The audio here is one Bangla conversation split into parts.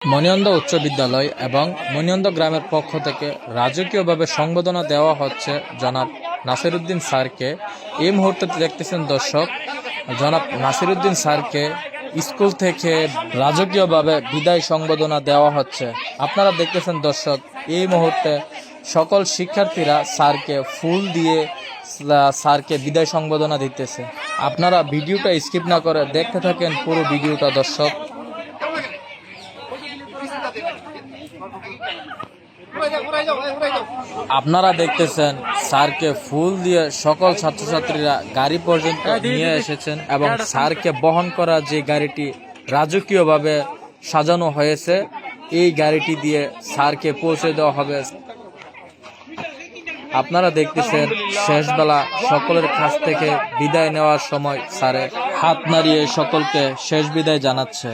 মণিনন্দ উচ্চ বিদ্যালয় এবং মণিনন্দ গ্রামের পক্ষ থেকে রাজকীয়ভাবে সংবর্ধনা দেওয়া হচ্ছে জনাব নাসিরউদ্দিন স্যারকে। এই মুহূর্তে দেখতেছেন দর্শক, জনাব নাসিরউদ্দিন স্যারকে স্কুল থেকে রাজকীয়ভাবে বিদায় সংবর্ধনা দেওয়া হচ্ছে। আপনারা দেখতেছেন দর্শক, এই মুহূর্তে সকল শিক্ষার্থীরা স্যারকে ফুল দিয়ে স্যারকে বিদায় সংবর্ধনা দিতেছে। আপনারা ভিডিওটা স্কিপ না করে দেখতে থাকেন পুরো ভিডিওটা দর্শক। আপনারা দেখতেছেন স্যারকে ফুল দিয়ে সকল ছাত্রছাত্রীরা গাড়ি পর্যন্ত নিয়ে এসেছেন এবং স্যারকে বহন করা যে গাড়িটি রাজকীয়ভাবে সাজানো হয়েছে, এই গাড়িটি দিয়ে স্যারকে পৌঁছে দেওয়া হবে। আপনারা দেখতেছেন শেষবেলা সকলের কাছ থেকে বিদায় নেওয়ার সময় স্যারের হাত নাড়িয়ে সকলকে শেষ বিদায় জানাচ্ছে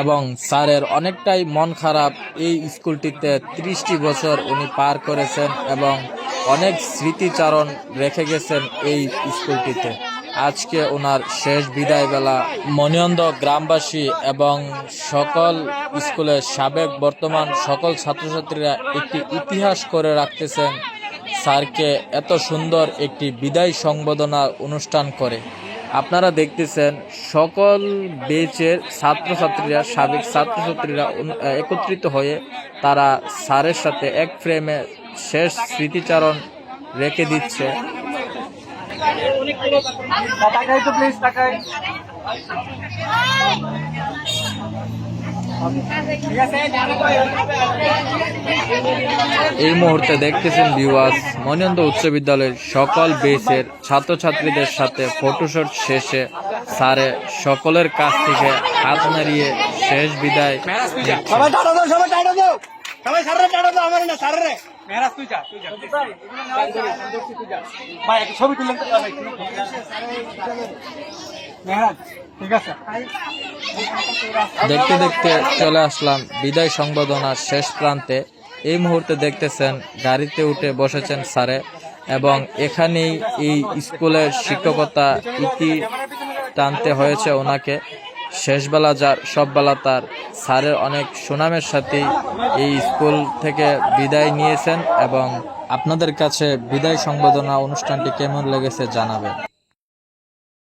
এবং স্যারের অনেকটাই মন খারাপ। এই স্কুলটিতে 30টি বছর উনি পার করেছেন এবং অনেক স্মৃতিচারণ রেখে গেছেন এই স্কুলটিতে। আজকে ওনার শেষ বিদায় বেলা মণিনন্দ গ্রামবাসী এবং সকল স্কুলের সাবেক বর্তমান সকল ছাত্রছাত্রীরা একটি ইতিহাস করে রাখতেছেন স্যারকে এত সুন্দর একটি বিদায় সংবর্ধনা অনুষ্ঠান করে। আপনারা দেখতেছেন সকল বেচের ছাত্রছাত্রীরা, সাবেক ছাত্রছাত্রীরা একত্রিত হয়ে তারা স্যারের সাথে এক ফ্রেমে শেষ স্মৃতিচারণ রেখে দিচ্ছে। এই মুহূর্তে দেখতেছেন ভিউয়ার্স, মণিনন্দ উচ্চ বিদ্যালয়ের সকল বেচের ছাত্রছাত্রীদের সাথে ফটোশুট শেষে স্যারে সকলের কাছ থেকে হাত নাড়িয়ে শেষ বিদায়। দেখতে দেখতে চলে আসলাম বিদায় সংবর্ধনার শেষ প্রান্তে। এই মুহূর্তে দেখতেছেন গাড়িতে উঠে বসেছেন স্যারে এবং এখানেই এই স্কুলের শিক্ষকতা ইতি টানতে হয়েছে ওনাকে। শেষবেলা যার সববেলা তার, স্যারের অনেক সুনামের সাথেই এই স্কুল থেকে বিদায় নিয়েছেন এবং আপনাদের কাছে বিদায় সংবর্ধনা অনুষ্ঠানটি কেমন লেগেছে জানাবেন।